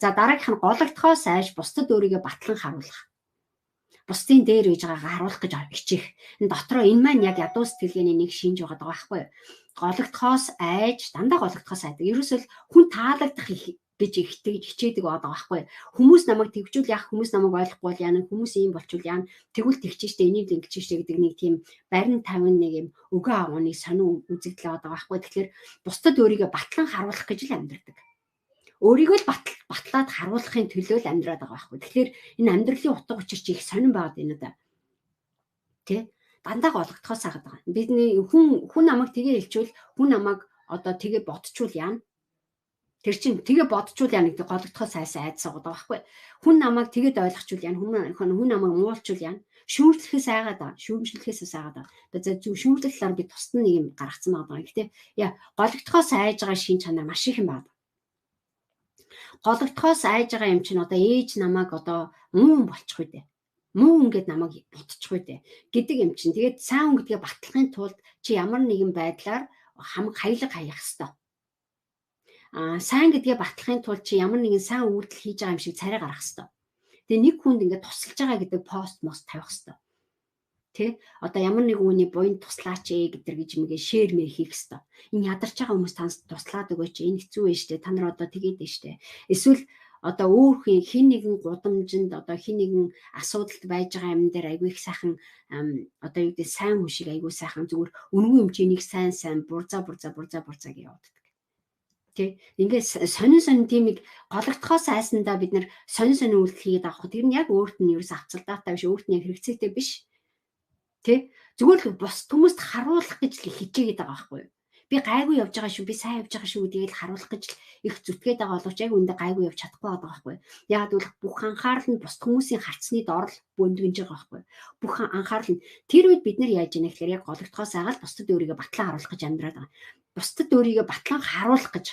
За дараагийнх нь гологдохоос айж бусдад өөрийгөө батлан харуулах. Бусдын дээр үж байгаагаа харуулах гэж хичээх. Энэ дотроо энэ маань яг ядуу сэтгэлгээний нэг шинж байгаа байхгүй юу? Гологдохоос айж, дандаа гологдохоос айдаг. Ерөөсөө хүн таалагдах гэж хичээдэг байгаа байхгүй юу? Хүмүүс намайг тэгжүүл яах, хүмүүс намайг ойлгохгүй бол яана, хүмүүс ийм болчвол яана, тэгвэл тэгчих штэ, энийг ингэж штэ гэдэг нэг тийм барин тавин нэг юм өгөө агууны сонин үзэгдэл байгаа байхгүй юу? Тэгэхээр бусдад өөрийгөө батлан харуулах гэж л амьдардаг. Өөрийгөө л батлаад харуулахын төлөө л амьдраад байгаа байхгүй. Тэгэхээр энэ амьдралын утга учир чи их сонирн байгаад байна да. Тэ? Дандаа гологдохоос хагаад байгаа. Бидний хүн намайг тгээ хэлчихвэл хүн намайг одоо тгээ бодчихвол яана. Тэр чинь тгээ бодчихвол яана гэдэг гологдохоос айдсаад байгаа байхгүй. Хүн намайг тэгээд ойлгочвол яана. Хүн намайг муулчвал яана. Шүүмжлэхээс айгаад байгаа. Шүүмжлэхээс айгаад байгаа. За зөв шүүмжлэхлээр би тусна нэг юм гаргацсан байгаа. Гэхдээ гологдохоос айж байгаа шин чанар маш их юм байна. Гологдохоос айж байгаа юм чинь одоо ээж намайг одоо муу болчих үедээ. Муу ингээд намайг бодчих үедээ гэдэг юм чинь. Тэгээд сайн хүн гэдгээ батлахын тулд чи ямар нэгэн байдлаар хаялга хаях хэвээр. Сайн гэдгээ батлахын тулд чи ямар нэгэн сайн үйлдэл хийж байгаа юм шиг царай гаргах хэвээр. Тэгээд нэг хүнд ингээд тусалж байгаа гэдэг пост мост тавих хэвээр. Тэ? Одоо ямар нэг үний буйнд туслаач гэдэг гэж мэгээ шеэр мэр хийх хэвээр. Энэ ядарч байгаа хүмүүс танд туслаад өгөөч. Энэ хэцүү байж тээ. Та нар одоо тэгээд дээ штэ. Эсвэл одоо өөр хин нэгэн гудамжинд одоо хин нэгэн асуудалд байж байгаа юм дээр айгүй их сайхан одоо юу гэдэг сайн хүн шиг айгүй сайхан зүгээр үнгүй юм чи нэг сайн бурзаа гэж явуулдаг. Тэ? Ингээд сонин тийм нэг гологдохоос айсандаа бид нар сонин үйлдэл хийгээд авах. Тэр нь яг өөрт нь ерөөс авцалдаатай биш, өөрт нь яг хэрэгцээтэй биш. Тэ? Зүгээр л бос хүмүүст харуулах гэж л хичээгээд байгаа байхгүй юу? Би гайгүй явж байгаа шүү, би сайн явж байгаа шүү гэдгийг л харуулах гэж их зүтгээд байгаа боловч яг үндэ гайгүй явж чадахгүй байгаа байхгүй юу? Яг л бүх анхаарал нь бус хүмүүсийн харцны доор л бөндгөнж байгаа байхгүй юу? Бүх анхаарал нь тэр үед бид нар яаж яана гэхээр яг гологдохоос айгаад бусдад өөрийгөө батлан харуулах гэж амьдраад байгаа. Бусдад өөрийгөө батлан харуулах гэж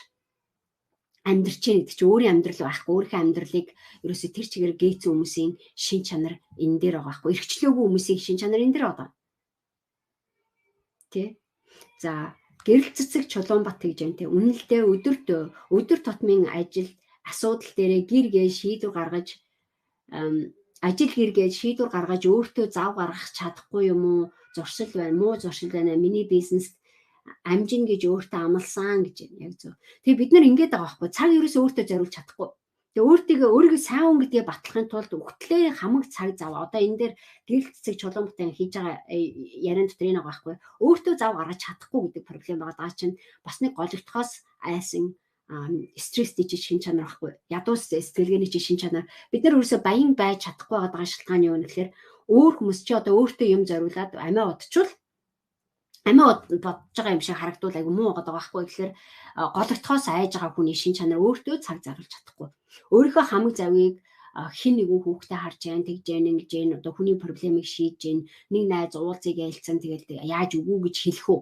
амьдрч яа гэдэг чи өөрийн амьдрал байхгүй, өөрийнхөө амьдралыг ерөөсөө тэр чигээр гээцэн хүмүүсийн шин чанар энэ дээр байгаа байхгүй, эрхчлөөгүй хүмүүсийн шин чанар энэ дээр байгаа. Тэ? За гэрэл цэцэг Чулуунбат гэж юм те. Үнэлдээ өдөр тутмын ажил асуудал дээрээ гэргээ шийдвэр гаргаж өөртөө зав гаргах чадахгүй юм уу? Зуршил байна, муу зуршил байна. Миний бизнест амжин гэж өөртөө амласан гэж яг зөв. Тэгээ бид нар ингэж байгаа байхгүй. Цаг ерөөсөө өөртөө зориулж чадахгүй. Тэгээ өөрийгөө сайн хүн гэдгээ батлахын тулд өгтлээ хамаг цаг зав. Одоо энэ дээр гэрэл цэцэг Чулуунбатын хийж байгаа яриан дотор энэ байгаа байхгүй. Өөртөө зав гаргаж чадахгүй гэдэг проблем байгаа. Даа чинь бас нэг гологдохоос айсан стресстэй шин чанар байхгүй. Ядуу сэтгэлгээний шин чанар. Бид нар ерөөсөө баян байж чадахгүй байгаа шалтгаан юу вэ гэхээр өөр хүмүүс чи одоо өөртөө юм зориулаад амиа бодчихвол бодож байгаа юм шиг харагдвал айгу муу байгаа байхгүй. Тэгэхээр гологдохоос айж байгаа хүний шин чанар өөртөө цаг зарвалж чадахгүй. Өөрийнхөө хамаг завыг хин нэгэн хүүхдээ харж яан тэгж яан ингэж яан одоо хүний проблемыг шийдэж яан нэг найз уулзыг ялцсан тэгэл яаж үгүй гэж хэлэх үү.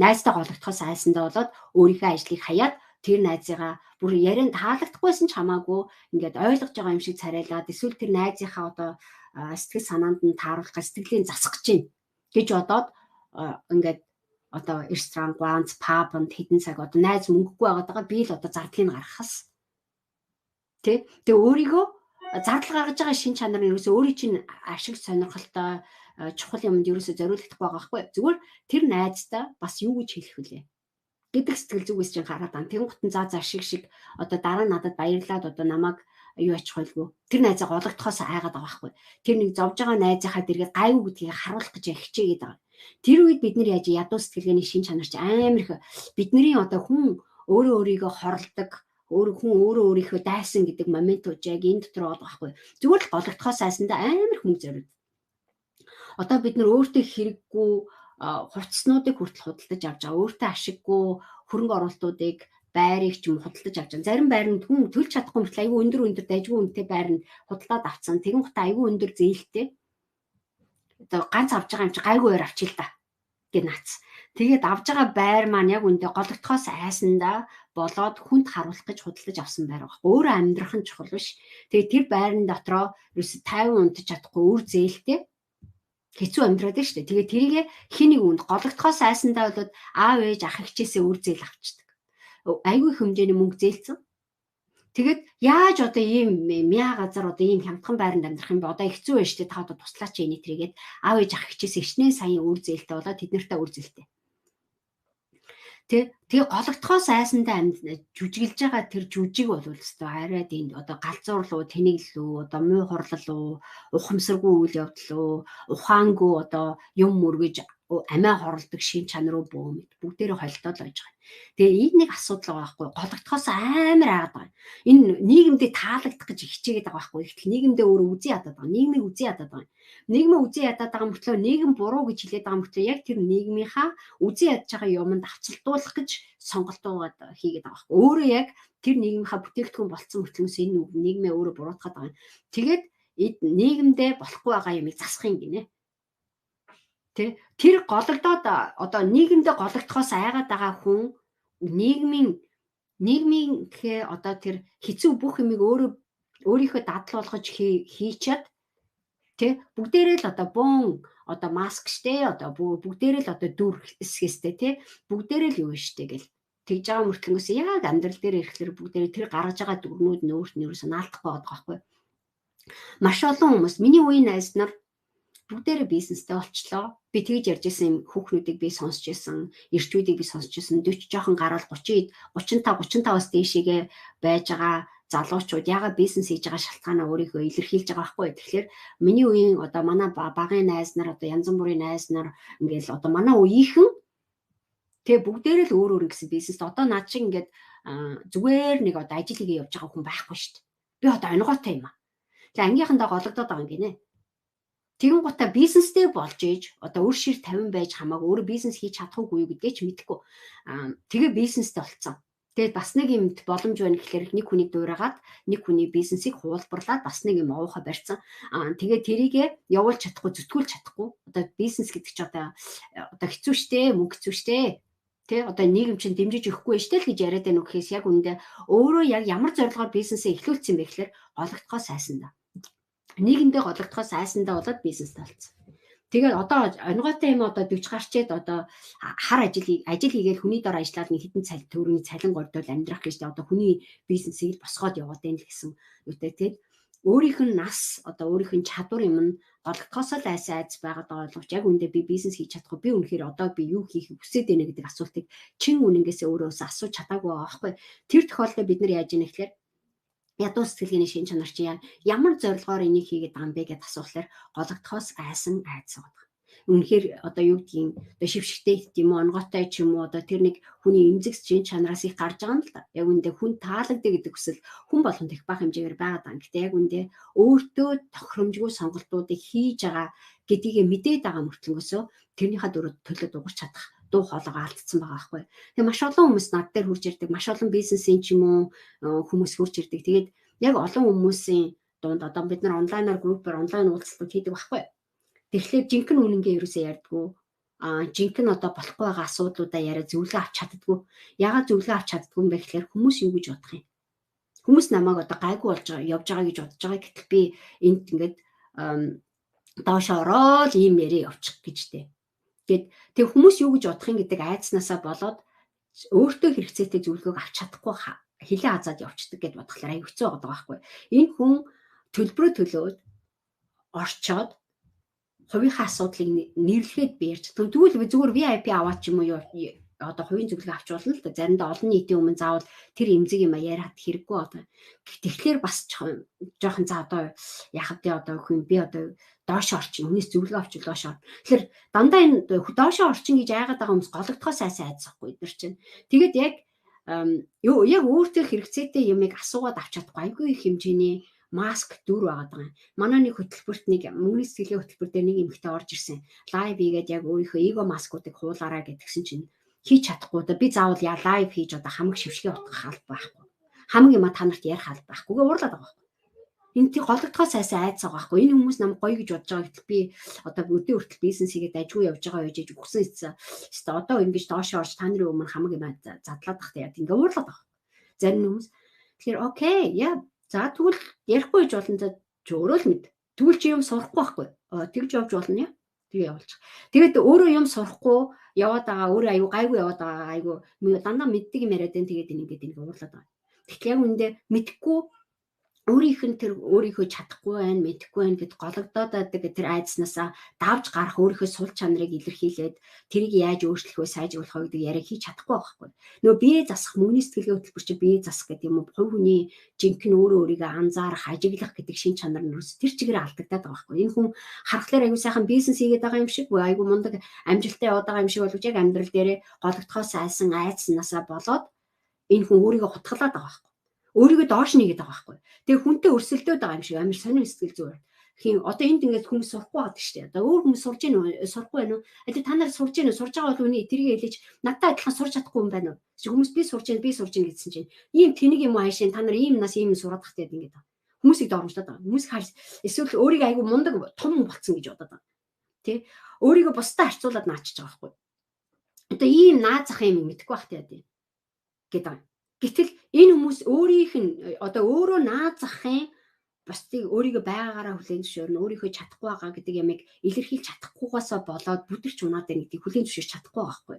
Найзтай гологдохоос айсандаа болоод өөрийнхөө ажлыг хаяад тэр найзыгаа бүр ярианд таалагдахгүйсэн ч хамаагүй ингээд ойлгож байгаа юм шиг царайлаад эсвэл тэр найзынхаа одоо сэтгэл санаанд нь тааруулах сэтгэлийн засах гэж гэж бодоод ингээд одоо ресторан, ганц, пабнд хэдэн цаг одоо найз мөнгөгүй байгаадаа би л одоо зардлыг гаргахаас. Тэ? Тэгээ өөрийгөө зардал гаргаж байгаа шин чанар нь ерөөсөө өөрийн чинь ашиг сонирхолтой чухал юмд ерөөсөө зориулагдах байгаа байхгүй. Зүгээр тэр найзтай бас юу гэж хэлэх вүлээ гэдэг сэтгэл зүгээс чинь хараад ан тэнгуутан за шиг одоо дараа нь надад баярлаад одоо намайг юу ачих байлгүй. Тэр найзаа гологдохоос айгаад байгаа байхгүй. Тэр нэг зовж байгаа найзынхаа дэргээ гайгүй гэдгийг харуулах гэж хичээгээд байгаа. Тэр үед бид нар яаж ядуу сэтгэлгээний шин чанар чи амар их бидний одоо хүн өөрийгөө хорлдог, өөрөө өөрийнхөө дайсан гэдэг моментууд яг энэ дотор байгаа байхгүй. Зүгээр л гологдохоос айсандаа амар хүм зориуд. Одоо бид нар өөртөө хэрэггүй хувцснуудыг хүртэл худалдаж авч байгаа. Өөртөө ашиггүй хөрөнгө оруулалтуудыг байрыг ч юм худалдаж авч байгаа. Зарим байранд хүн төлж чадахгүй мөртлөө айгүй өндөр дайггүй үнэтэй байранд худалдаад авцсан. Тэгэн гутаа айгүй өндөр зээлтэй. Одоо ганц авч байгаа юм чи гайгүйгээр авчил та гэж наац. Тэгээд авж байгаа байр маань яг үндэ гологдохоос айсандаа болоод хүнд харуулах гэж худалдаж авсан байр байгаа. Өөрөө амьдрах нь чухал биш. Тэгээд тэр байрны дотроо ерөөс 50 унтаж чадахгүй үр зээлтэй хэцүү амьдраад байна шүү дээ. Тэгээд тэрийг хин нэг үнд гологдохоос айсандаа болоод аав ээж ах эгчээсээ үр зээл авчдаг. Айгүй хэмжээний мөнгө зээлцэн. Тэгээд яаж одоо ийм мяа газар одоо ийм хямдхан байранд амьдрах юм бэ? Одоо хэцүү байж тээ та одоо туслаач энэ тэргээд аав ээж ах хичээс ичнээ саяын үр зээлтэй болоод тэд нартай үр зээлтэй. Тэгээ гологдохоос айсандаа жүжиглж байгаа тэр жүжиг бол өстой арай тийм одоо галзуурлуу, тэнэглэлүү, одоо муу хорлолоо, ухамсаргүй үйл явдал уу, ухаангүй одоо юм мөргөж амиа хорлдог шин чанар уу бөө бүгдээрээ холтоод байж байгаа. Тэгээ нэг асуудал байгаа байхгүй гологдохоос амар айгаад байгаа. Энэ нийгэмдээ таалагдах гэж хичээгээд байгаа байхгүй. Ихтэл нийгэмдээ өөрөө үзий ядаад байгаа. Нийгмийг үзий ядаад байгаа. Нийгмээ үзий ядаад байгаа мөртлөө нийгэм буруу гэж хэлээд байгаа мөртлөө яг тэр нийгмийнхаа үзий ядж байгаа юмд авцалдуулах гэж сонголтууд хийгээд байгаа байхгүй. Өөрөө яг тэр нийгмийнхаа бүтээгдэхүүн болцсон мөртлөөс энэ нийгмээ өөрөө буруутгаад байгаа. Тэгээд нийгэмдээ болохгүй байгаа юмыг засах юм гинэ. Тэр гологдоод одоо нийгэмдээ гологдохоос айгаад байгаа хүн нийгмийн одоо тэр хэцүү бүх юмыг өөрийнхөө дадал болгож хийчихэд бүгдээрээ л одоо бөөн одоо маск штэ одоо бүгдээрээ л одоо дүр хэсгээстэй бүгдээрээ л юу штэ гэл тэгж байгаа мөртлөнгөөс яг амьдрал дээр ирэхлээр бүгдээрээ тэр гаргаж байгаа дүрнүүд нь өөрт нь юу санаалтахгүй байгаа байхгүй. Маш олон хүмүүс миний үеийн найз нар бүгдээрээ бизнестэй болчлоо. Би тэгж ярьж исэн хүүхнүүдийг би сонсч исэн, эрчүүдийг би сонсч исэн. 40 жоохон гараад 30, 35-35-аас дээшээгээ байж байгаа залуучууд ягаад бизнес хийж байгаа шалтгаанаа өөрийгөө илэрхийлж байгаа байхгүй. Тэгэхээр миний үеийн одоо манай багын найз нар одоо янз бүрийн найз нар ингээл одоо манай үеийнхэн бүгдээрээ л өөр гэсэн бизнест одоо над шиг ингээд зүгээр нэг одоо ажил хийгээ явж байгаа хүн байхгүй шүү дээ. Би одоо онгойтой юм аа. Тэгээ ангийнхандаа гологдоод байгаа юм гинэ. Тэгэн гутаа бизнестэй болж ээж одоо өөр шир 50 байж хамаагүй өөр бизнес хийж чадахгүй юу гэдгээ ч мэдэхгүй. Тэгээ бизнестэй болцсон. Тэгээд бас нэг юм боломж байна гэхэлэр нэг хүнийг дуурайгаад нэг хүний бизнесийг хуулбарлаад бас нэг юм оохоо барьсан. Тэгээд тэрийгэ явуулж чадахгүй, зүтгүүлж чадахгүй. Одоо бизнес гэдэг чи одоо хэцүү шттэ, мөнгө хэцүү шттэ. Одоо нийгэм чинь дэмжиж өгөхгүй штэ л гэж яриад байна уу гэхээс яг үндэ өөрөө яг ямар зорилгоор бизнесээ эхлүүлсэн бэ гэхэлэр гологдохоос айсандаа. Нийгэмдээ гологдохоос айсандаа болоод бизнес талцсан. Тэгээд одоо онгойтой юм одоо 40 гарчээд одоо хар ажил хийгээл хүний дор ажиллаад нэг хитэн төгрөгийн цалин гордол амьдрах гэж одоо хүний бизнесийг босгоод яваад байна л гэсэн үгтэй. Тэгээд өөрийнх нь нас одоо өөрийнх нь чадвар юм нь гологдохоос л айц байгаад байгаа боловч яг үндэ би бизнес хийж чадахгүй би үнэхээр одоо би юу хийх хүсэж байна гэдэг асуултыг чин үнэнгээсээ өөрөөсөө асууж чадаагүй байгаа байхгүй. Тэр тохиолдолд бид нар яаж яах вэ гэхээр ядуу сэтгэлгээний шин чанар чи ямар зорилгоор энийг хийгээд байгаа юм бэ гэдээ асуухлаар гологдохоос айсан айц байгаа. Үнэхээр одоо юу гэдгийг одоо шившигтэй юм уу онгойтой ч юм уу одоо тэр нэг хүний эмзэг шин чанараас их гарч байгаа юм л да. Яг үндэ хүн таалагдъя гэдэг хүсэл хүн болгонд их бага хэмжээгээр байгаа даа. Гэтэ яг үндэ өөртөө тохиромжгүй сонголтуудыг хийж байгаа гэдгийг мэдээд байгаа мөртлөнгөөсөө тэрнийхээ төлөө дуурч чадах дуу хоолойгоо алдсан байгаа байхгүй. Тэгээ маш олон хүмүүс над дээр хурж ирдэг, маш олон бизнесийн ч юм уу хүмүүс хурж ирдэг. Тэгээд яг олон хүмүүсийн дунд одоо бид нар онлайнаар группээр онлайн уулзалтууд хийдэг байхгүй. Тэгэхээр жинхэнэ үнэнгээ ерөөсөө ярьдаггүй. Жинхэнэ одоо болохгүй байгаа асуудлуудаа яриа зөвлөгөө авч чаддаггүй. Ягаад зөвлөгөө авч чаддаггүй юм бэ гэхээр хүмүүс юу гэж бодох юм? Хүмүүс намайг одоо гайгүй болж байгаа, явж байгаа гэж бодож байгаа. Гэтэл би энд ингээд доош ороод ийм яриа явуучих гэжтэй. Тэг хүмүүс юу гэж бодох юм гэдэг айцнаасаа болоод өөртөө хэрэгцээтэй зөвлөгөөг авч чадахгүй хилээ хазаад явчихдаг гэд бодглохлаар аюу хэцүү байгаа байхгүй. Энэ хүн төлбөрөө төлөөд орчоод хувийнхаа асуудлыг нэрлэхэд би ярьж чадсан. Тэгвэл зүгээр VIP аваад ч юм уу одоо хувийн зөвлөгөө авч болно л да. Заримдаа олон нийтийн өмнө заавал тэр эмзэг юм яриад хэрэггүй одоо. Тэгэхээр бас жоохон за одоо яхад одоо хүн би одоо доош орчин хүнээс зөвлөгөө авч доош ор. Тэгэхээр дандаа энэ доош орчин гэж айгаад байгаа хүмүүс гологдохоос айцсахгүй эдгээр чинь. Тэгээд яг өөртөө хэрэгцээтэй юмыг асуугаад авч чадахгүй айгүй их хэмжээний маск дүр байгаад байгаа. Манай нэг хөтөлбөрт нэг мөнгөний сэтгэлийн хөтөлбөр дээр нэг эмэгтэй орж ирсэн. Лайв хийгээд яг өөрийнхөө эго маскуудыг хуулаарай гэдгсэн чинь хийж чадахгүй. Би заавал лайв хийж одоо хамаг шившгээ утгах алба байхгүй. Хамаг юм та нарт ярих алба байхгүйгээ уурлаад байгаа байхгүй. Энэ тий гологдохоос айсан айц байгаа байхгүй. Энэ хүмүүс намайг гоё гэж бодож байгаа гэтэл би одоо өдөө хүртэл бизнес хийгээд ажгүй явж байгаа байж өгсөн эцээ. Одоо ингэж доош орж та нарын өмнө хамаг юм задлаад тахтай яа ингээ уурлаад байгаа. Зарим хүмүүс тэгэхээр окей яа за тэгвэл ярихгүй гэж болно за өөрөө л мэд. Тэгвэл чи юм сурахгүй байхгүй. Тэгж явж болно яа. Тэгээ явуулчих. Тэгээд өөрөө юм сурахгүй яваад байгаа өөрөө аюу гайгүй яваад байгаа айгүй дандаа мэддэг юм яриад энэ тэгээд ингээд уурлаад байгаа. Тэгэхээр яг үндэ мэдхгүй өөрийнх нь тэр өөрийнхөө чадахгүй байна, мэдэхгүй байна гэд гологдоод байдаг тэр айдснасаа давж гарах өөрийнхөө сул чанарыг илэрхийлээд тэрийг яаж өөрчлөх вэ, сайжруулах вэ гэдэг яриа хийж чадахгүй байхгүй. Нөгөө бие засах, мөнгөний сэтгэлгээ хөтөлбөр чи бие засах гэдэг юм уу? Хувь хүний жинхэнэ өөрийгөө анзаарах, ажиглах гэдэг шин чанар нь тэр чигээр алдагдаад байгаа байхгүй. Энэ хүн харахаар аягүй сайхан бизнес хийгээд байгаа юм шиг, аягүй мундаг амжилттай яваад байгаа юм шиг боловч яг амьдрал дээрээ гологдохоос айсан айдснасаа болоод энэ хүн өөрийгөө хутгалаад байгаа байхгүй. Өөрийгөө доош нэгээд байгаа байхгүй. Тэгээ хүнтэй өрсөлдөөд байгаа юм шиг амар сонир сэтгэл зүгээр. Хин одоо энд ингээд хүмүүс сурахгүй байдаг шүү дээ. Одоо өөр хүмүүс сурж гин үү? Сурахгүй байна уу? Одоо та нар сурж гин үү? Сурж байгаа бол үний тэрийг хэлж надтай адилхан сурч чадахгүй юм байна уу? Хүмүүс би сурж гин гэсэн чинь ийм тэнийг юм аашин та нар ийм нас ийм сураад тахтай ингээд байгаа. Хүмүүсийг доромжлоод байгаа. Хүмүүс харж эсвэл өөрийгөө айгүй мундаг том болцсон гэж бодоод байгаа. Тэ? Өөрийгөө бусдад харьцуулаад наачиж байгаа байхгүй. Одоо ийм наазах юм мэдхгүй бах таа гэдэг. Гэтэл энэ хүмүүс өөрийнх нь одоо өөрөө наазахын бусдыг өөрийгөө байгаагаараа хүлээн зөвшөөрнө, өөрийнхөө чадахгүй байгаа гэдэг ямыг илэрхийлж чадахгүйгаасаа болоод бүдэрч унаад байна гэдгийг хүлээн зөвшөөрч чадахгүй байхгүй.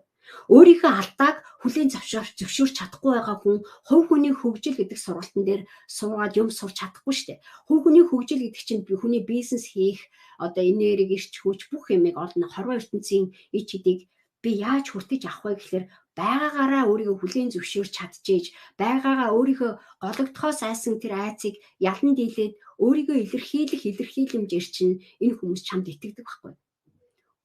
Өөрийнхөө алдааг хүлээн зөвшөөрч чадахгүй байгаа хүн хувь хүний хөгжил гэдэг сургалтын дээр суугаад юм сурч чадахгүй шүү дээ. Хувь хүний хөгжил гэдэг чинь хүний бизнес хийх одоо энерги, эрч хүч бүх юмыг олно. Хорвоо ертөнцийн ич хэдийг би яаж хүртэж авах вэ гэхээр байгаагаараа өөрийгөө хүлээн зөвшөөрч чадчихээж байгаагаа өөрийнхөө гологдохоос айсан тэр айцыг ялан дийлээд өөрийгөө илэрхийлэмж ирчин энэ хүмүүс чамд итгэдэг байхгүй.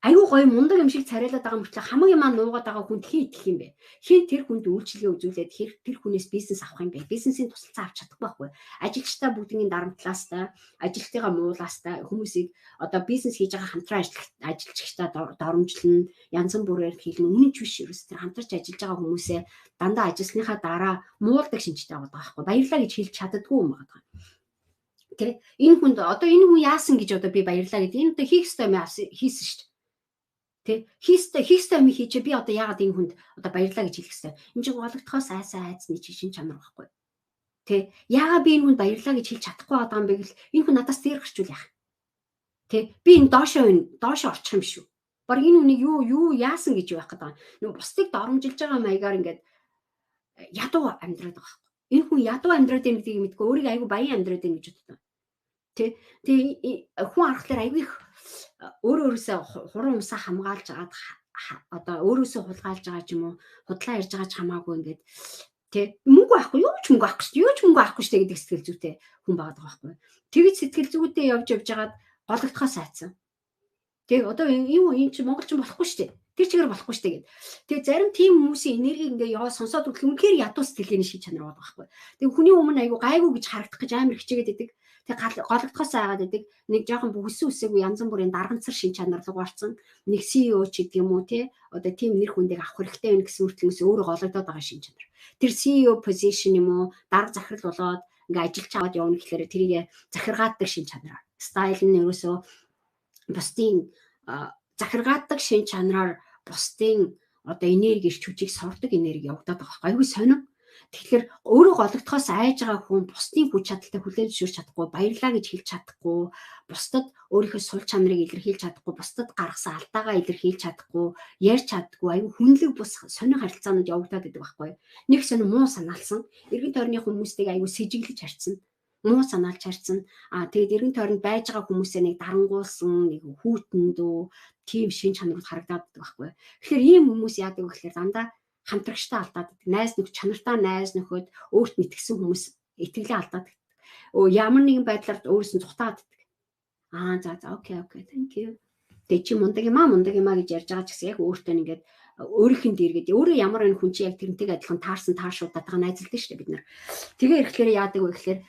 Аюу гоё мундаг юм шиг царайлаад байгаа мөртлөө хамаг юмаа нуугаад байгаа хүнд хин итгэх юм бэ? Хин тэр хүнд үйлчлэгээ үзүүлээд тэр хүнээс бизнес авах юм бэ? Бизнесийн тусалцаа авч чадахгүй байхгүй. Ажилчтай бүгдийн дарамтлаастай, ажилтныгаа муулаастай хүмүүсийг одоо бизнес хийж байгаа хамтран ажилчтай доромжлно, янз бүрээр хэлнэ. Үнэн ч биш ерөөс тэр хамтарч ажиллаж байгаа хүмүүсээ дандаа ажилсныхаа дараа муулдаг шинжтэй байгаа байхгүй. Баярлаа гэж хэлж чаддаггүй юм байна. Тэ энэ хүнд одоо энэ хүн яасан гэж одоо би баярлаа гэдэг. Энэ одоо хийх ёстой юм хийсэн шүү дээ. Тэ хийх ёстой юм хийчээ би одоо яагаад энэ хүнд одоо баярлаа гэж хэлэх ёстой. Энэ чинь гологдохоос айсан айцны шин чанар байхгүй. Тэ яагаад би энэ хүнд баярлаа гэж хэлж чадахгүй байгаа юм бэ гэвэл энэ хүн надаас дээр гарчул яах. Тэ би энэ доошоо орчих юм шүү. Баг энэ хүнийг юу яасан гэж байх гэдэг. Нөгөө бусдыг доромжилж байгаа маягаар ингээд ядуу амьдраад байгаа байхгүй. Энэ хүн ядуу амьдраад байна гэдгийг мэдгүй өөрийгөө айгүй баян амьдраад байна гэж боддог. Тэ хүн арахлаар айгүй их өөрөөсөө хуран умсаа хамгаалж агаад одоо өөрөөсөө хулгайлж байгаа ч юм уу худлаа ярьж байгаа ч хамаагүй ингээд тэ мөнгө авахгүй юу ч мөнгө авахгүй штэ гэдэг сэтгэл зүйтэй хүн байгаа байхгүй. Тэгэж сэтгэл зүйтэй явж агаад гологдохоос айцсан. Тэг одоо энэ чи монголч болохгүй штэ. Тэр чигээр болохгүй штэ гэд. Тэг зарим тийм хүмүүсийн энергийг ингээ яваа сонсоод үхэл үнэхээр ядуу сэтгэлгээний шин чанар байгаа байхгүй. Тэг хүний өмнө айгу гайгүй гэж харагдах гэж амар хичээгээд идэг. Тэг гологдохоос айгаад идэг. Нэг жоохон бүхэлсэн үсээгүй янз бүрийн дарганцар шин чанар руу орсон. Нэг CEO ч гэдэг юм уу те. Одоо тийм нэр хүндийг авах хэрэгтэй байна гэсэн үртлэмээс өөрөө гологдоод байгаа шин чанар. Тэр CEO position юм уу дарга захирал болоод ингээ ажиллаж аваад явна гэхээр тэрийг захиргаадаг шин чанар. Стайл нь ерөөсөө бусдын захиргаадаг шин чанараар бусдын одоо энерги ирч хүчийг сордог энерги явагдаад байгаа байхгүй айгүй сонин. Тэгэхээр өөрөө гологдохоос айж байгаа хүн бусдын хүч чадалтай хүлээн зөвшөөрч чадахгүй, баярлаа гэж хэлж чадахгүй, бусдад өөрийнхөө сул чанарыг илэрхийлж чадахгүй, бусдад гаргасан алдаагаа илэрхийлж чадахгүй, ярьж чаддаггүй айгүй хүнлэг бус сонин харилцаанууд явагдаад байдаг байхгүй. Нэг сонин муу санаалсан, эргэн тойрны хүмүүстэйг айгүй сэжиглэж харьцсан. Муу санаалж харьцсан. Тэгээд эргэн тойронд байж байгаа хүмүүсээ нэг дарангуулсан, нэг хүүтэн дөө тийм шин чанарууд харагдаад байдаг байхгүй. Тэгэхээр ийм хүмүүс яадаг вэ гэхээр дандаа хамтрагчтай алдаад байдаг. Найз нөхөд чанартай найз нөхөд өөрт итгэсэн хүмүүс итгэлээ алдаад байдаг. Ямар нэгэн байдлаар өөрөөс нь цухтаад байдаг. За окей thank you. Тэг чи мундаг юм аа гэж ярьж байгаа ч гэсэн яг өөртөө ингээд өөрийнх нь дэргээд өөрөө ямар нэг хүн чи яг тэрнтэйг адилхан таашуудаад байгаа найзалдаг шүү дээ бид нар. Тэгээ ирэхлээр яадаг вэ гэхээр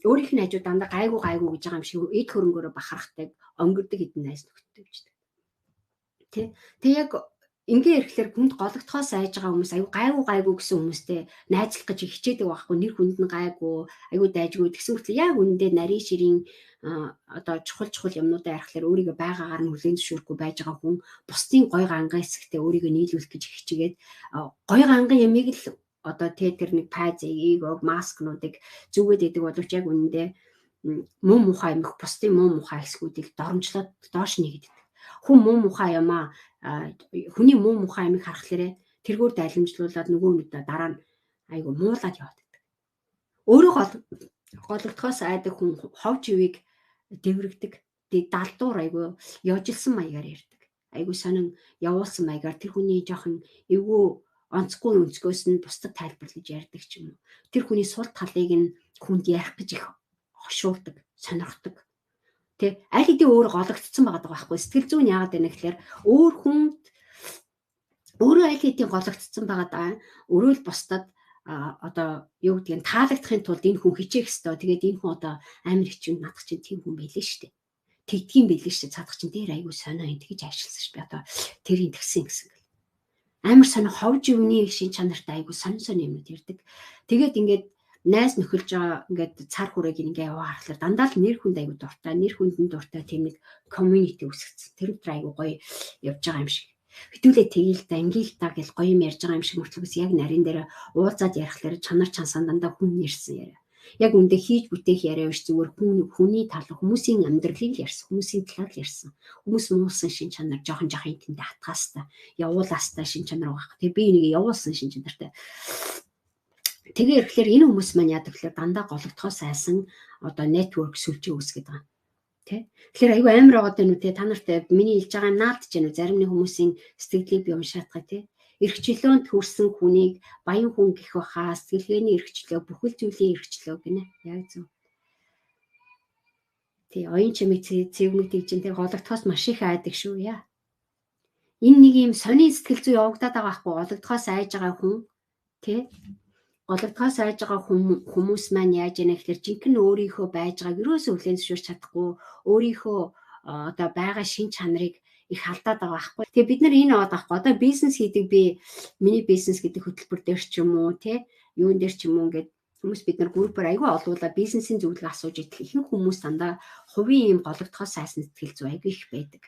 өөрийнх нь хажуу дандаа гайгүй гэж байгаа юм шиг эд хөрөнгөөрөө бахархдаг өнгөрдөг хэдэн найз нөхдөд гэж. Тэг яг ингээ ирэхлээр хүнд гологдохоос айж байгаа хүмүүс аюу гайгүй гэсэн хүмүүстэй найзлах гэж хичээдэг байхгүй нэр хүнд нь гайгүй аюу дайжгүй гэсэн мэт яг үндэ нарийн ширийн одоо чухал юмнуудаа ярихлаар өөрийгөө байгаагаар нь хүлээн зөвшөөрөхгүй байж байгаа хүн бусдын гой ганган хэсэгтээ өөрийгөө нийлүүлэх гэж хичээгээд гой ганган ямиг л одоо тэр нэг пайз эго маскнуудыг зүгээд идэг боловч яг үндэ муу мухай амих бусдын муу мухай хэсгүүдийг доромжлоод доош нэгэдэг. Хүн муу мухай юмаа хүний муу мухай амиг харахлаарэ тэргээр дайлимжлуулаад нөгөө нэг дараа нь айгу муулаад яваад байдаг. Өөрөө гологдохоос айдаг хүн хов живийг дэврэгдэг. Далдуур айгүй яожилсан маягаар ярьдаг. Айгүй сонин явуулсан маягаар тэр хүний жоохон эвгүй онцгүй өнцгөөс нь бусдад тайлбарлаж ярьдаг ч юм уу. Тэр хүний сул талыг нь хүнд ярих гэж их хошуулдаг, сонирхдаг. Тэ аль хэдийн өөр гологдсон байгаа байхгүй. Сэтгэл зүйн яагаад байна гэхээр өөр хүнд өөрөө аль хэдийн гологдсон байгаа даа. Өөрөө л бусдад одоо юу гэдгийг таалагдахын тулд энэ хүн хичээх ёстой. Тэгээд энэ хүн одоо амар хичүүн надах чинь тийм хүн байлээ шүү дээ. Тэгдгийм байлээ шүү дээ. Цадах чинь дээр айгүй сонио энэ гэж ажилласан шүү. Би одоо тэрийг тэгсэн гэсэн. Амар сонио хов живний шин чанартай айгүй сонио юмуд ярьдаг. Тэгээд ингээд найз нөхөлж байгаа ингээд цар хүрээг ингээ яваа харахаар дандаа л нэр хүнд айгүй дуртай, нэр хүндэн дуртай тийм нэг community үүсгэсэн. Тэр өдөр айгүй гоё явж байгаа юм шиг. Хитүүлээ тэгээл да ингээл та гэл гоё юм ярьж байгаа юм шиг мөртлөөс яг нарийн дээр уулзаад ярихлаар чанар чансаа дандаа хүн нэрсэн яриа. Яг үндэ хийж бүтээх яриа биш зүгээр хүний тал хүмүүсийн амьдралыг ярьсан, хүмүүсийн талаар ярьсан. Хүмүүс муусан шин чанар жоохон тэндээ хатгаастай, явуулаастай шин чанар байгаа. Тэгээ би энийг явуулсан шин чанартай. Тэгээ ирэхлээр энэ хүмүүс маань яадаг гэхээр дандаа гологдохоос айсан одоо network сүлжээ үүсгэж байгаа. Тэ. Тэгэхээр аюу амар байгаа даа нү тэ та нартай миний хэлж байгаа наадж гэнэ зарим нэг хүмүүсийн сэтгэлийг би уншаадгаа тэ. Эрхчлөөнд хүрсэн хүнийг баян хүн гэх баха сэтгэлгээний эрхчлөө бүхэл зүйлийн эрхчлөө гинэ. Яг зөв. Тэ оюун чимээ цэвмэг тэгжин тэр гологдохоос маш их айдаг шүү яа. Энэ нэг юм сони сэтгэл зүй явагдаад байгаа байхгүй гологдохоос айж байгаа хүн тэ. Гологдохоос айж байгаа хүмүүс маань яаж яана гэхээр жинхэнэ өөрийнхөө байж байгааг юусоо хүлээн зөвшөөрч чадахгүй өөрийнхөө одоо байгаа шин чанарыг их алдаад байгаа байхгүй. Тэгээ бид нар энэ аваад байхгүй. Одоо бизнес хийдэг би миний бизнес гэдэг хөтөлбөр дээр ч юм уу тий юун дээр ч юм уу ингээд хүмүүс бид нар группээр аягүй олуулаад бизнесийн зөвлөгөө асууж идэх ихэнх хүмүүс дандаа хувийн юм гологдохоос айсан сэтгэл зүй аягүй их байдаг.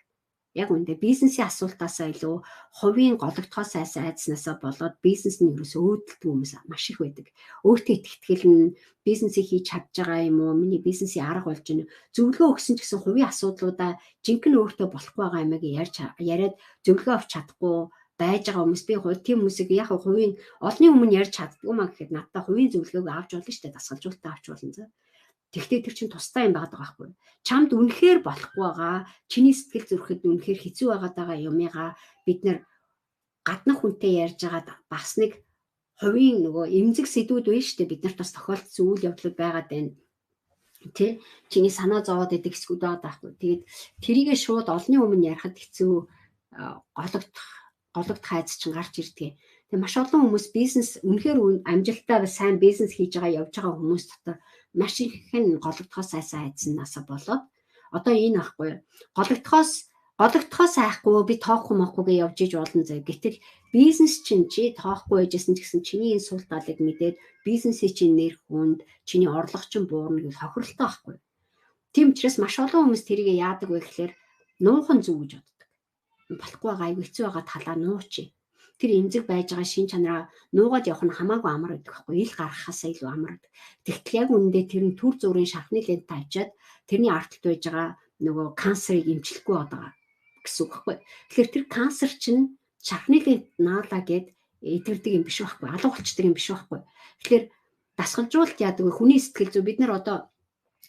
Яг үндэ бизнесийн асуултаасаа илүү хувийн гологдохоос айснасаа болоод бизнес нь ерөөсөө өөдөлт хүмүүс маш их байдаг. Өөртөө итгэл нь бизнесийг хийж чадж байгаа юм уу? Миний бизнесийн арга болж байна. Зөвлөгөө өгсөн ч гэсэн хувийн асуудлуудаа жинхэнэ өөртөө болохгүй байгаа юмыг яриад зөвлөгөө авч чадахгүй байж байгаа хүмүүс би тийм хүмүүсийг яг хувийн олонний өмнө ярьж чаддгүй маа гэхэд надад хувийн зөвлөгөөг авч болно шүү дээ. Дасгалжуулалтаа авч болно заа. Тэгтээ тэр чинь тустай юм байгаа байхгүй. Чамд үнэхээр болохгүй байгаа. Чиний сэтгэл зүрхэд үнэхээр хэцүү байгаа юмыгаа бид нэр гаднах хүнтэй ярьж байгаад бас нэг хувийн нөгөө эмзэг сэдвүүд байна шүү дээ. Бид нарт бас тохиолдсон үйл явдлууд байгаад байна. Тэ чиний санаа зовоод идэг хэсгүүд байгаа байхгүй. Тэгээд тэрийгээ шууд олонний өмнө ярихад хэцүү гологдох хайц чинь гарч ирдэг. Тэгээ маш олон хүмүүс бизнес үнэхээр амжилттай сайн бизнес хийж байгаа явж байгаа хүмүүс дотор маш ихэн гологдохоос айцсанасаа болоод одоо энэ ахгүй гологдохоос айхгүй би тоохгүй мохгүй гэж явж иж болно зэ. Гэтэл бизнес чинь чи тоохгүй байжсэн ч гэсэн чиний энэ сул талыг мэдээд бизнесийн чинь нэр хүнд чиний орлого чинь буурна гэж хохиролтой байхгүй. Тийм учраас маш олон хүмүүс тэрийг яадаг вэ гэхээр нуухан зүг гэж боддог. Болохгүй байгаа айгүй хэцүү байгаа талаа нуучи. Тэр эмзэг байж байгаа шин чанараа нуугаад явах нь хамаагүй амар байдаг байхгүй. Ил гаргахаасаа илүү амар байдаг. Тэгтэл яг үүндээ тэр нь түр зүрийн шархны лент тавьчаад тэрний арталт байж байгаа нөгөө канцерыг эмчлэхгүй байгаа гэсэн үг байхгүй. Тэгэхээр тэр канцер чинь шархны лент наалаа гэд эдгэрдэг юм биш байхгүй. Алга болчдөг юм биш байхгүй. Тэгэхээр дасгалжуулалт яадаг вэ? Хүний сэтгэл зүй бид нар одоо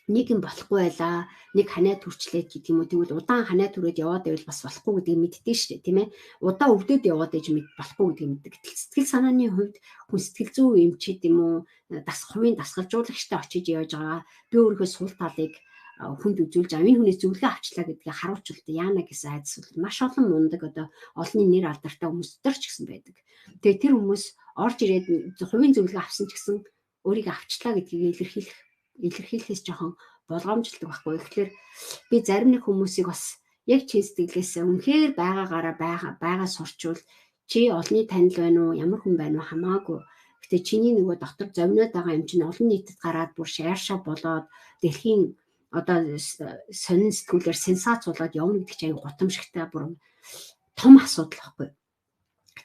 нэг юм болохгүй байлаа, нэг ханаа төрчлээд гэдэг юм уу. Тэгвэл удаан ханаа төрөөд яваад байвал бас болохгүй гэдгийг мэддээ шүү дээ, тийм ээ. Удаан өвдөд яваад иж болохгүй гэдгийг мэддэг. Сэтгэл санааны хувьд хүн сэтгэл зүй эмчид юм уу, хувийн дасгалжуулагчтай очиж явж байгаа. Би өөрийнхөө сул талыг хүнд үзүүлж байгаа. Энэ хүнээс зөвлөгөө авчлаа гэдгийг харуулчулт яана гэсэн айдас бол маш олон мундаг одоо олонний нэр алдартай хүмүүс төр ч гэсэн байдаг. Тэгээ тэр хүмүүс орж ирээд хувийн зөвлөгөө авсан ч гэсэн өөрийг авчлаа гэдгийг илэрхийлэхээс жоохон болгоомжлдог байхгүй. Тэгэхээр би зарим нэг хүмүүсийг бас яг чин сэтгэлээсээ үнэхээр байгаа сурчвал чи олонний танил байна уу, ямар хүн байна уу хамаагүй. Гэтэ чиний нөгөө дотор зовниод байгаа юм чинь олон нийтэд гараад бүр шааршаа болоод дэлхийн одоо сонин сэтгүүлээр сенсац болоод явна гэдэг чинь гутамшигтай бүр том асуудал байхгүй.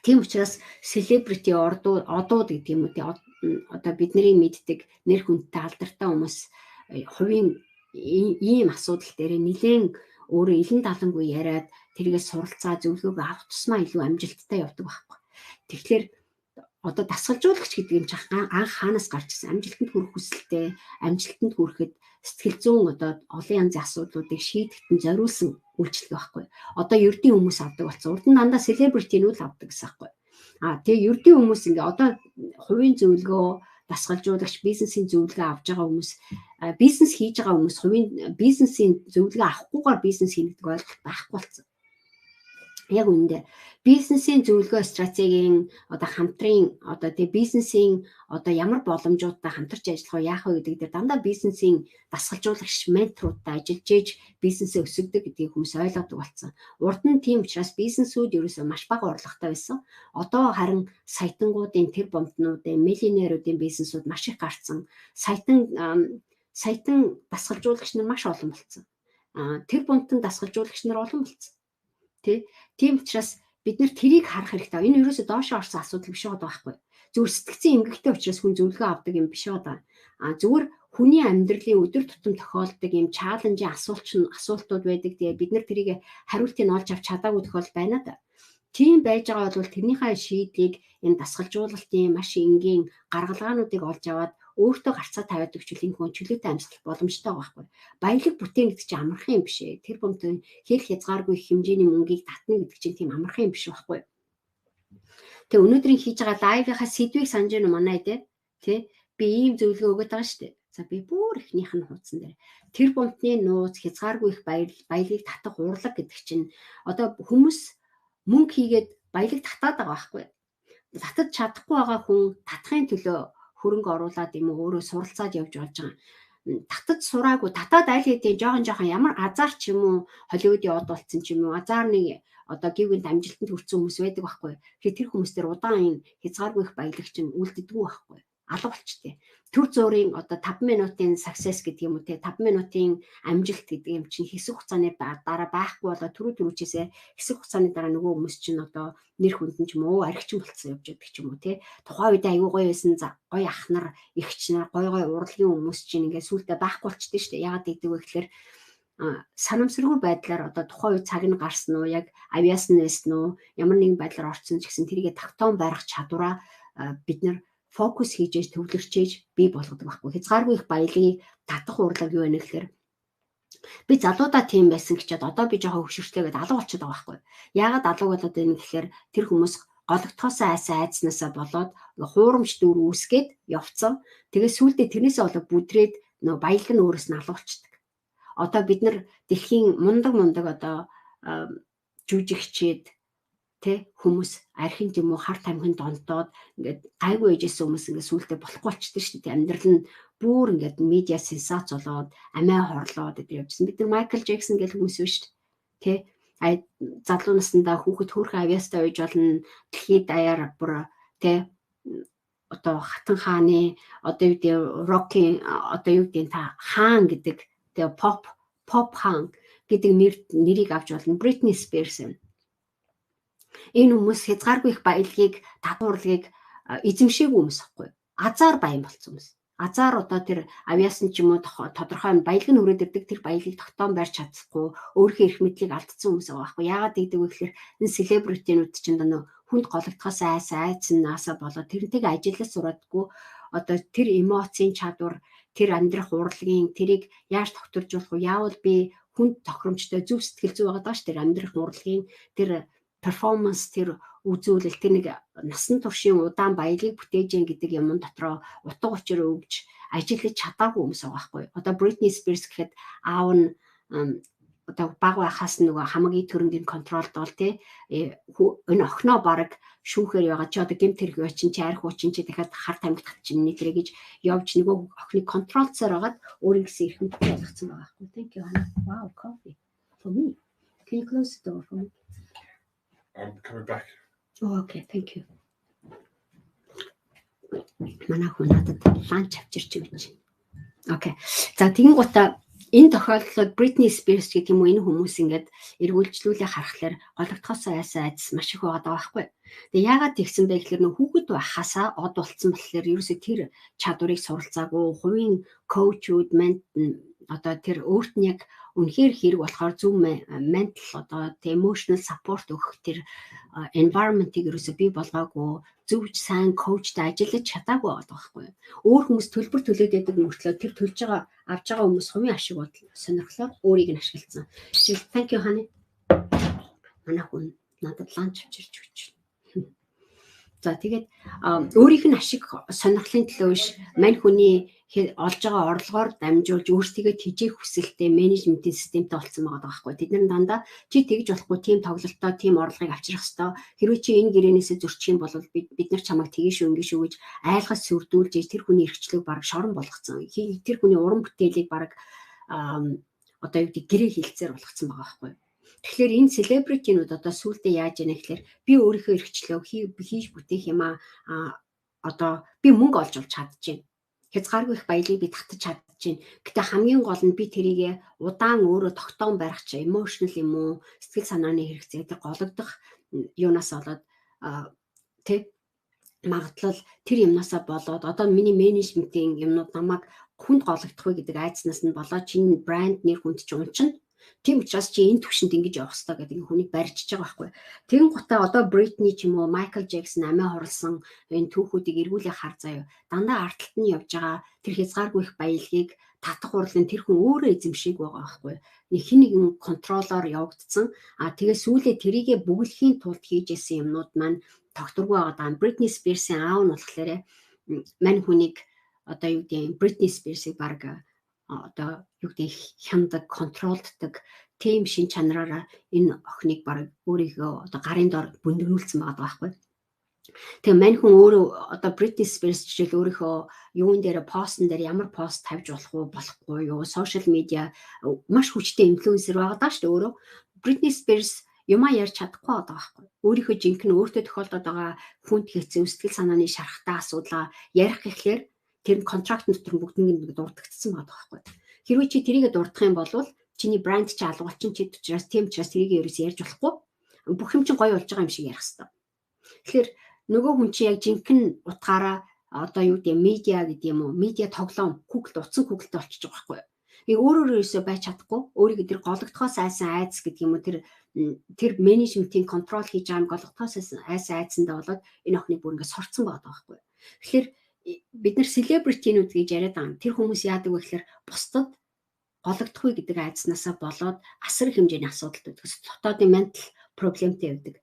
Тийм учраас селебрити одууд гэдэг юм уу одоо бидний мэддэг нэр хүндтэй алдартай хүмүүс хувийн ийм асуудал дээр нэлээд өөрөө илэн далангүй яриад тэргээ суралцаа зөвлөгөөг авах тусмаа илүү амжилттай явдаг байхгүй. Тэгэхээр одоо дасгалжуулагч гэдэг юм чинь анх хаанаас гарч ирсэн? Амжилтанд хүрэх хүсэлтэй, амжилтанд хүрэхэд сэтгэл зүйн одоо олон янзын асуудлуудыг шийдэхэд зориулсан үйлчлэг байхгүй. Одоо ердийн хүмүүс авдаг болсон. Урд нь дандаа селебритинүүд авдаг гэсэн байхгүй. Тэгээ ердийн хүмүүс ингээ одоо хувийн зөвлөгөө, дасгалжуулагч, бизнесийн зөвлөгөө авж байгаа хүмүүс, бизнес хийж байгаа хүмүүс хувийн бизнесийн зөвлөгөө авахгүйгээр бизнес хийнэ гэдэг ойлголт байхгүй болсон. Яг үүндээ бизнесийн зөвлөгөө стратегийн одоо хамтрын одоо тэгээ бизнесийн одоо ямар боломжуудтай хамтарч ажиллах вэ, яах вэ гэдэг дээр дандаа бизнесийн дасгалжуулагч менторуудтай ажиллаж ээж бизнесээ өсгөдөг гэдгийг хүмүүс ойлгодог болсон. Урд нь тийм учраас бизнесүүд ерөөсөө маш бага орлоготой байсан. Одоо харин саятангуудын тэр бомтнуудын миллионеруудын бизнесүүд маш их гарцсан. Саятан дасгалжуулагч нар маш олон болсон. Тэр бомтон дасгалжуулагч нар олон болсон. Тийм учраас бид нэр тэрийг харах хэрэгтэй. Энэ ерөөсөө доошоо орсон асуудал биш байгаа байхгүй. Зүгээр сэтгцэн эмгэгтэй учраас хүн зөвлөгөө авдаг юм биш байгаа. Зүгээр хүний амьдралын өдөр тутам тохиолддог юм чаленжийн асуултууд байдаг. Тэгээ бид нар тэрийг хариултыг олж авч чадаагүй тохиол байна да. Тийм байж байгаа бол тэрнийхээ шийдлийг энэ дасгалжуулалтын маш энгийн гаргалгаануудыг олж аваад өөртөө гарцаа тавиад өгчвөл энэ хүн чөлөөтэй амьсгал боломжтой байгаа байхгүй. Баялаг бүтээн гэдэг чинь амархан юм биш ээ. Тэр бомтон хэл хязгааргүй хэмжээний мөнгийг татна гэдэг чинь тийм амархан юм биш байхгүй. Тэгээ өнөөдрийн хийж байгаа лайвынхаа сэдвийг санаж байна уу манай тий? Би ийм зөвлөгөө өгöd байгаа шүү дээ. За би бүр ихнийх нь хуудсан дээр тэр бомтны нууц хязгааргүй их баялагийг татах урлаг гэдэг чинь одоо хүмүүс мөнгө хийгээд баялаг татаад байгаа байхгүй. Татаж чадахгүй байгаа хүн татахын төлөө хөрөнгө оруулаад юм уу өөрөө суралцаад явж болж байгаа. Татаж сураагүй татаад айл хэдийн жоохон ямар азар ч юм уу Холливуудын од болцсон ч юм уу азар нэг одоо гівгэнт амжилтанд хүрсэн хүмүүс байдаг байхгүй. Тэгэхээр тэр хүмүүс дээр удаан энэ хязгааргүй их баялаг чинь үлддэггүй байхгүй. Алга болчтой. Төр зуурын одоо 5 минутын success гэдэг юм уу те 5 минутын амжилт гэдэг юм чинь хэсэг хугацааны дараа байхгүй болоо түрүүчээсээ хэсэг хугацааны дараа нөгөө хүмүүс чинь одоо нэр хүндэн ч юм уу архичин болцсон явж байдаг ч юм уу те тухайн үед аюу гоё байсан гоё ах нар эгч нар гоё урлагийн хүмүүс чинь ингээд сүултээ байхгүй болчихдээ шүү дээ. Яагаад гэдэг вэ гэхээр санамсаргүй байдлаар одоо тухайн үед цаг нь гарсан уу яг авиас нь нэсэн үү ямар нэгэн байдлаар орцсон ч гэсэн тэрийгэ тогтоон барих чадвараа бид нар фокус хийж төвлөрчээж бий болгодог байхгүй. Хязгааргүй их баялагийг татах урлаг юу вэ гэхээр би залуудаа тийм байсан гэчээд одоо би жоохон хөшөртлөөгээд алга болчиход байгаа байхгүй. Яагаад алга болоод байна гэхээр тэр хүмүүс гологдохоосоо айцнаасаа болоод хуурамч дүр үүсгээд явцсан. Тэгээ сүүлдээ тэрнээсээ болоод бүдрээд нөгөө баялаг нь өөрөөс нь алга болчихдог. Одоо бид нар дэлхийн мундаг одоо жүжигчээд тэ хүмүүс архин юм уу хар тамхинд донтоод ингээд гайгүй ээжсэн хүмүүс ингээд сүултээ болохгүй болчихдээ шүү дээ. Амьдрал нь бүр ингээд медиа сенсац болоод амиа хорлоод гэдэг явжсэн. Бид нар Майкл Джексон гэх хүмүүс биш шүү дээ. Залуу наснда хүүхэд хөөрхөн авиастай уйж болно. Дэлхийд даяар бүр тэ одоо хатан хааны одоо юу гэдэг рокийн одоо юу гэдэг та хаан гэдэг тэ pop хаан гэдэг нэрийг авч болно. Britney Spears энэ хүмүүс хязгааргүй их баялагийг татварлагыг эзэмшээгүй хүмүүс байхгүй. Азар баян болсон хүмүүс. Азар одоо тэр авиас нь ч юм уу тодорхой баялаг нь өрөөд ирдэг тэр баялагийг тогтоон барьж чадахгүй өөрийнхөө эрх мэдлийг алдсан хүмүүс байгаа байхгүй. Яагаад гэдэг вэ гэхээр энэ селебритинууд ч энэ хүнд гологдохоос айцнаасаа болоод тэрнтэйг ажиллаж сураадгүй одоо тэр эмоцийн чадвар тэр амьдрах урлагийн тэрийг яаж тогтворжуулах вэ? Яавал би хүнд тохиромжтой зөв сэтгэл зүй байгаа даа ш тэр амьдрах урлагийн тэр перформанс тэр үзүүлэлт тэр нэг насан туршийн удаан баялагийг бүтээж гэн гэдэг юм дотроо утга учир өгж ажиллаж чадаагүй хүмүүс байгаа байхгүй. Одоо Britney Spears гэхэд аав нь одоо баг байхаас нөгөө хамгийн төрөнгийн контролд бол тий энэ охиноо баг шүүхээр байгаа чи одоо гэмт хэрэг очин чи арх уучин чи дахиад хар тамхи татчин нэтрэ гэж явж нөгөө охиныг контролцоор хагаад өөрийнхөө эрх мэдэл болгоцсон байгаа байхгүй. Thank you. Wow, coffee for me. Can you close the door for me? I'm coming back. Oh, okay, thank you. Манай хүн надад ланч авчирч өгч. Окей. За тэгин гутаа энэ тохиолдолд Britney Spears гэх юм уу энэ хүмүүс ингээд эргүүлжлүүлээ харахаар гологдохоос айц маш их байгаа байхгүй. Тэгээ яагаад тэгсэн бэ гэхээр нөх хүүхэд байхасаа од болцсон болохоор ерөөсөө тэр чадварыг суралцаагүй хувийн коучуд одоо тэр өөрт нь яг үнэхээр хэрэг болохоор зөв mental одоо emotional support өгөх тэр environment-ийг ерөөсөө бий болгоогүй, зөв сайн коучтай ажиллаж чадаагүй байгаа байхгүй. Өөр хүмүүс төлбөр төлөөд байдаг мөртлөө тэр төлж байгаа авж байгаа хүмүүс хувийн ашиг бодол сонирхлоор өөрийг нь ашигласан. Жишээл thank you honey. Манай хүн надад ланч авчирч өгч байна. За тэгээд өөрийнх нь ашиг сонирхлын төлөө биш, мань хүний олж байгаа орлогоор дамжуулж өөрсдийгөө тэжээх хүсэлтэй менежментийн системтэй болсон байгаа байхгүй. Тэд нар дандаа чи тэгж болохгүй, тийм тоглолтоо, тийм орлогыг авчрах ёстой. Хэрвээ чи энэ гэрээнээсээ зөрчих юм бол бид нар чамайг тгий шүү, ингэ шүү гэж айлгаж сүрдүүлж тэр хүний эрхчлийг баг шорон болгоцсон. Тэр хүний уран бүтээлийг баг одоо юу гэдэг гэрээ хилцээр болгоцсон байгаа байхгүй. Тэгэхээр энэ селебритинууд одоо сүүлдээ яаж яана гэхээр би өөрийнхөө эрхчлөө хийж бүтээх юм одоо би мөнгө олж чадчихээн. Хязгааргүй их баялаг би татаж чадчихээн. Гэтэ хамгийн гол нь би тэрийг удаан өөрөө тогтоон барих чи emotional юм уу, сэтгэл санааны хэрэгцээ тэр гологдох юунаас болоод магадлал тэр юмнасаа болоод одоо миний менежментийн юмнууд намайг хүнд гологдох вэ гэдэг айдснаас нь болоод чиний брэнд нэр хүнд ч унчна. Тийм учраас чи энэ төвшөнд ингэж явах хэрэгтэй гэдэг хүнийг барьжиж байгаа байхгүй. Тэгэн гутаа одоо Бритни ч юм уу, Майкл Джексон амиа хорлсон энэ түүхүүдийг эргүүлээ хар заяа. Дандаа ард талд нь явж байгаа тэр хязгааргүй их баялагийг татах урлын тэр хүн өөрөө эзэмшиг байгаа байхгүй. Нэг хин нэгэн контролоор явагдсан. Тэгээ сүүлээ тэрийгэ бүглэхийн тулд хийжсэн юмнууд маань тогтворгүй байгаа. Бритни Спирсийн аав нь болохоор мань хүнийг одоо юу гэдэг Бритни Спирсийг баг одоо юу гэдэг хяндаг, контролддаг тийм шин чанараараа энэ охиныг баг өөрийнхөө одоо гарын дор бөндгнүүлсэн байгаа байхгүй. Тэгээ мань хүн өөрөө одоо Britney Spears жишээл өөрийнхөө юун дээр постн дээр ямар пост тавьж болохгүй юу, сошиал медиа маш хүчтэй инфлюенсер байгаа даа шүү дээ өөрөө. Britney Spears юмаа ярьж чадахгүй байгаа байхгүй. Өөрийнхөө жинхэнэ өөртөө тохиолдоод байгаа хүнд хэцүү сэтгэл санааны шархтаа асуудлаа ярих гэхлээр тэр контракт дотор бүгднийг дурдгдсан байгаа байхгүй. Хэрвээ чи тэрийг дурдах юм бол чиний брэнд чи алгуулчин чи учраас тийм учраас тэрийг ерөөс ярьж болохгүй. Бүх юм чинь гоё болж байгаа юм шиг ярих хэрэгтэй. Тэгэхээр нөгөө хүн чи яг жинхэнэ утгаараа одоо юу гэдэг медиа гэдэг юм уу, медиа тоглоом Google утсан Google-тэй болчихж байгаа байхгүй. Өөрөөр ерөөсөө байж чадахгүй, өөрийгөө тэр гологдохоос айсан айдас гэдэг юм уу, тэр менежментийн контрол хийж байгаа гологдохоос айсан айдсандаа болоод энэ охины бүр ингээд сорцсон байгаа байхгүй. Тэгэхээр бид нар селебритинууд гэж яриад байгаа. Тэр хүмүүс яадаг вэ гэхээр бусдад гологдох вэ гэдэг айдснаасаа болоод асар их хэмжээний асуудалд үүдэг. Дотоодын ментал проблемтэй байдаг.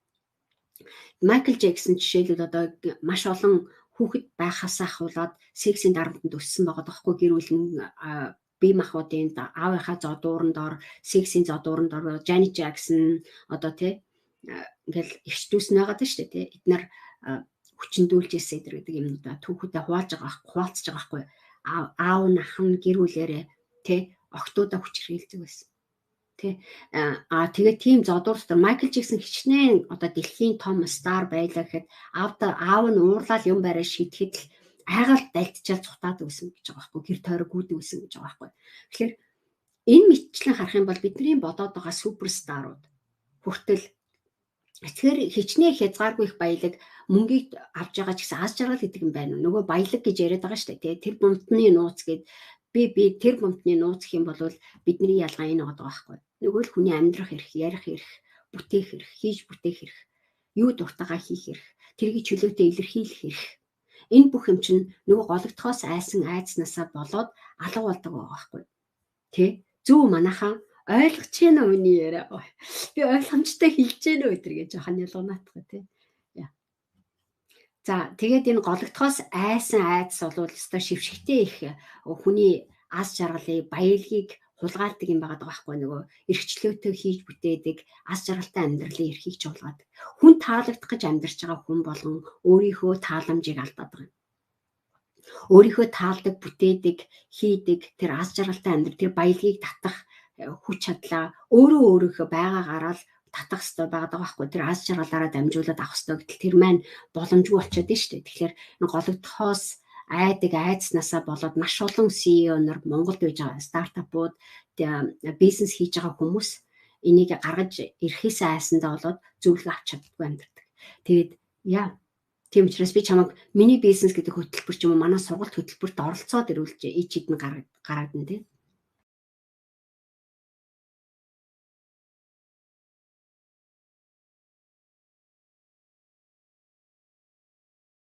Майкл Джексон жишээлбэл одоо маш олон хүүхэд байхаас ахуулаад сексийн дарамтанд өссөн байгаа тоххой гэр бүлийн бие махбодын аавынхаа зодууранд ор, сексийн зодууранд ор, Janet Jackson одоо ингээл ихчдүүсэн байгаа даа шүү дээ. Эднэр хүчндүүлжээсэй гэдэг юмнуудаа түүхүүдэд хуваалцж байгаа байхгүй. Аав нь ах нь гэр бүлээрээ октоудаа хүч хэрэгэлдэг байсан. Тэгээд тийм зодуур дотор Майкл Джексон хичнээн одоо дэлхийн том стар байлаа гэхэд аав нь уурлал юм барай шидэхэд л айгаал далтчаал цутаад өгсөн гэж байгаа байхгүй. Гэр тойрог гүйдэг өгсөн гэж байгаа байхгүй. Тэгэхээр энэ мэтчлэн харах юм бол бидний бодоод байгаа суперстарууд хүртэл тэгэхээр хичнээн хязгааргүй их баялаг мөнгийг авч байгаа ч гэсэн аз жаргал гэдэг юм байна. Нөгөө баялаг гэж яриад байгаа шүү дээ. Тэр бунтны нууц гэд би тэр бунтны нууц гэх юм бол бидний ялгаа энэ байгаа байхгүй. Нөгөө л хүний амьдрах эрх, ярих эрх, бүтээх эрх, хийж бүтээх эрх, юу дуртайгаа хийх эрх, тэргийг чөлөөтэй илэрхийлэх эрх. Энэ бүх юм чинь нөгөө гологдохоос айсан айдснаасаа болоод алга болдог байгаа байхгүй. Зөв манайхаа ойлгож байна уу миний яриа? Би ойлгомжтой хэлж гэнэ өдр гэж жоохон ялгунаатах За тэгээд энэ гологдохоос айсан айдас бол өстой шившигтэй их хүний аз жаргалыг, баялагийг хулгайлдаг юм байгаа байхгүй нөгөө эрхчлөөтэй хийж бүтээдэг аз жаргалтай амьдралын эрхийг ч хулгайдаг. Хүн таалагдах гэж амьдарч байгаа хүн болгон өөрийнхөө тааламжийг алдаад байгаа юм. Өөрийнхөө таалдаг, бүтээдэг, хийдэг тэр аз жаргалтай амьдрал, тэр баялагийг татах хүч чадлаа өөрийнхөө байгаагаараа л татах хэрэгтэй байгаа байхгүй. Тэр аз жаргалаараа дамжуулаад авах хэрэгтэй гэтэл тэр маань боломжгүй болчиход байна шүү дээ. Тэгэхээр гологдохоос айдаг айдснаасаа болоод маш олон CEO нар Монголд байж байгаа стартапууд бизнес хийж байгаа хүмүүс энийг гаргаж ирэхээс айсандаа болоод зөвлөгөө авч чаддаггүй амьдардаг. Тэгээд тийм учраас би чамайг миний бизнес гэдэг хөтөлбөр ч юм уу манай сургалт хөтөлбөрт оролцоод ирүүлж ичид нь гараад нь